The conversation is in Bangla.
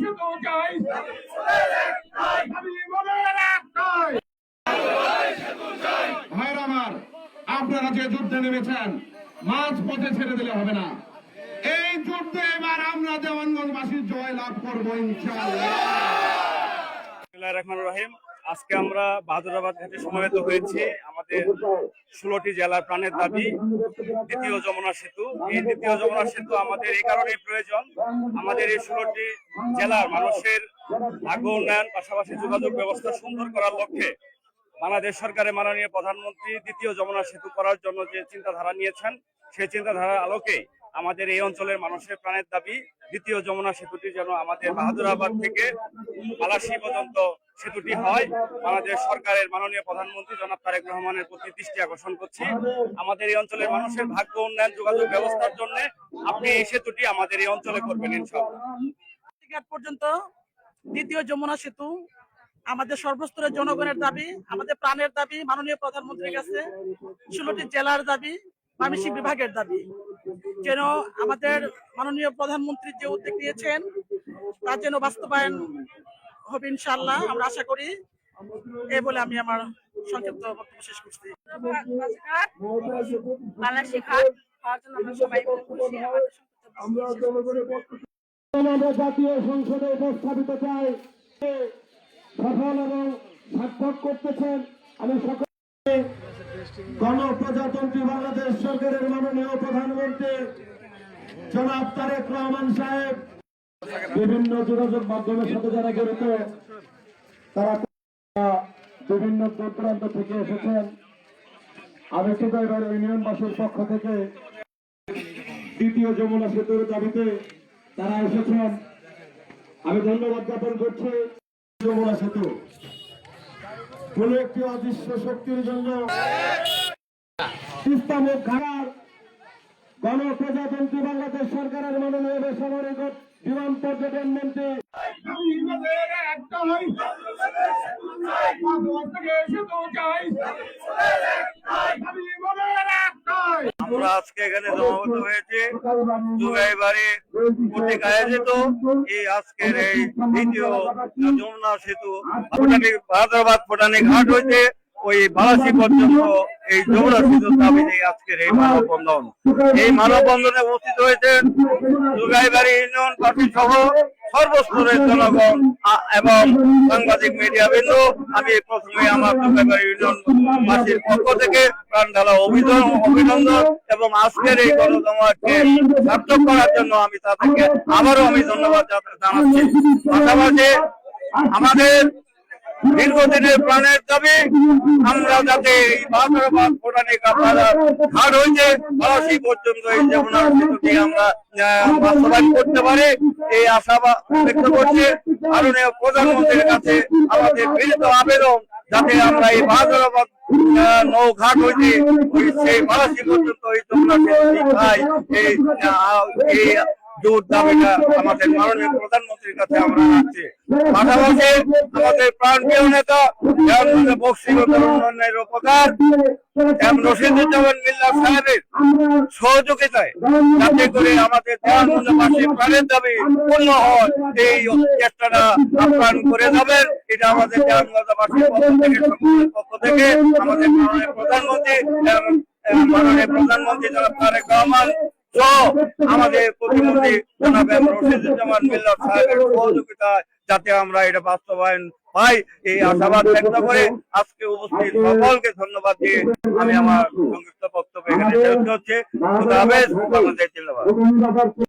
সেতু চাই, দাবি মনের একটাই। ভাইরা আমার, আপনারা যে যুদ্ধে নেমেছেন মাঝ পথে ছেড়ে দিলে হবে না। এই যুদ্ধে এবার আমরা দেওয়ানগঞ্জবাসী জয় লাভ করবো ইনশাআল্লাহ। বিসমিল্লাহির রহমানির রহিম। আজকে আমরা বাহাদুরাবাদ ঘাটে সমবেত হয়েছি আমাদের 16টি জেলার প্রাণের দাবি দ্বিতীয় যমুনা সেতু। এই দ্বিতীয় যমুনা সেতু আমাদের এই কারণেই প্রয়োজন, আমাদের এই 16টি জেলার মানুষের ভাগ্য উন্নয়ন পাশাপাশি যোগাযোগ ব্যবস্থা সুন্দর করার লক্ষ্যে বাংলাদেশ সরকারের মাননীয় প্রধানমন্ত্রী দ্বিতীয় যমুনা সেতু করার জন্য যে চিন্তাধারা নিয়েছেন, সেই চিন্তাধারার আলোকে আমাদের এই অঞ্চলের মানুষের প্রাণের দাবি দ্বিতীয় যমুনা সেতুটি যেন আমাদের বাহাদুরাবাদ থেকে পালাশী পর্যন্ত সেতুটি হয়। বাংলাদেশ সরকারের মাননীয় প্রধানমন্ত্রী জনাব তারেক রহমানের প্রতি দৃষ্টি আকর্ষণ করছি। আমাদের এই অঞ্চলের মানুষের ভাগ্য উন্নয়ন যোগাযোগ ব্যবস্থার জন্য আপনি এই সেতুটি আমাদের এই অঞ্চলে করবেন ইনশাআল্লাহ। পর্যন্ত দ্বিতীয় যমুনা সেতু আমাদের সর্বস্তরের জনগণের দাবি, আমাদের প্রাণের দাবি, মাননীয় প্রধানমন্ত্রীর কাছে 16টি জেলার দাবি, ময়মনসিংহ বিভাগের দাবি, যেন আমাদের মাননীয় প্রধানমন্ত্রী যে উদ্যোগ নিয়েছেন তার যেন বাস্তবায়ন হবে ইনশাআল্লাহ, আমরা আশা করি। এই বলে আমি আমার সংক্ষিপ্ত বক্তব্য শেষ করছি। আমাদের জাতীয় সংসদে উপস্থাপিত চাই সফল এবং সার্থক করতেছেন। আমি সকলকে গণপ্রজাতন্ত্রী বাংলাদেশ সরকারের মাননীয় প্রধানমন্ত্রী জনাব তারেক রহমান সাহেব বিভিন্ন যোগাযোগ মাধ্যমের সাথে যারা জড়িত, তারা বিভিন্ন দূর দূরান্ত থেকে এসেছেন। আমি সুদাইবার ইউনিয়নবাসীর পক্ষ থেকে দ্বিতীয় যমুনা সেতুর দাবিতে তারা এসেছেন, আমি ধন্যবাদ জ্ঞাপন করছি। যমুনা সেতু কোন একটি অদৃশ্য শক্তির জন্য ইসলামিক ঘাটার গণপ্রজাতন্ত্রী বাংলাদেশ সরকারের মাননীয় বেসামরিক বিমান পর্যটন মন্ত্রী আমরা আজকে এখানে জমাবদ্ধ হয়েছে জুগাইবাড়ি কর্তৃক আয়োজিত এই আজকের এই দ্বিতীয় যমুনা সেতু বাহাদুরাবাদ ফোটানি ঘাট হইতে ওই বালাসী পর্যন্ত এই যমুনা সেতুর দাবিতে আজকের এই মানববন্ধন। এই মানববন্ধনে উপস্থিত হয়েছেন জুগাইবাড়ি ইউনিয়ন পার্টি সহ সর্বস্তরের জনগণ এবং সাংবাদিক মিডিয়া বৃন্দ। আমি প্রথমে আমার জুগাইবাড়ি ইউনিয়ন বাসীর পক্ষ থেকে প্রাণ ঢালা অভিনন্দন এবং আজকের এই গণজমায়েতকে সার্থক করার জন্য আমি তাদেরকে আবারও আমি ধন্যবাদ জানাচ্ছি। পাশাপাশি আমাদের দীর্ঘদিনের প্রাণের দাবি আমরা যাতে এই বাহাদুরাবাদ ফোটানি ঘাট হইতে বালাসী পর্যন্ত এই যমুনা সেতুটি আমরা বাস্তবায়ন করতে পারি, এই আশা ব্যক্ত করছে। মাননীয় প্রধানমন্ত্রীর কাছে আমাদের বিনীত আবেদন যাতে আমরা এই বাহাদুরাবাদ নৌঘাট হইতে সেই বালাসী পর্যন্ত এই যমুনা সেতুটি পাই, এই জোর দাবিটা আমাদের মাননীয় প্রধানমন্ত্রীর কাছে আমরা রাখছি। পাশাপাশি আমাদের প্রাণপ্রিয় নেতা বক্সিগত উন্নয়নের উপকার রশিদুজ্জামান মিল্লাত সাহেবের সহযোগিতায় যাতে করে আমাদের দেওয়ানগঞ্জবাসীর প্রাণের দাবি পূর্ণ হয়, এই চেষ্টাটা আপ্রাণ করে যাবেন। এটা আমাদের দেওয়ানগঞ্জবাসীর পক্ষ থেকে আমাদের মাননীয় প্রধানমন্ত্রী জনাব তারেক রহমান আমাদের প্রতিমন্ত্রী জনাব রশিদুজ্জামান মিল্লাত সাহেবের সহযোগিতায় যাতে আমরা এটা বাস্তবায়ন পাই, এই আশাবাদ ব্যক্ত করে আজকে উপস্থিত সকলকে ধন্যবাদ দিয়ে আমি আমার সংক্ষিপ্ত বক্তব্য এখানে শেষ করছি। খুদা হাফেজ। বাংলাদেশ জিন্দাবাদ।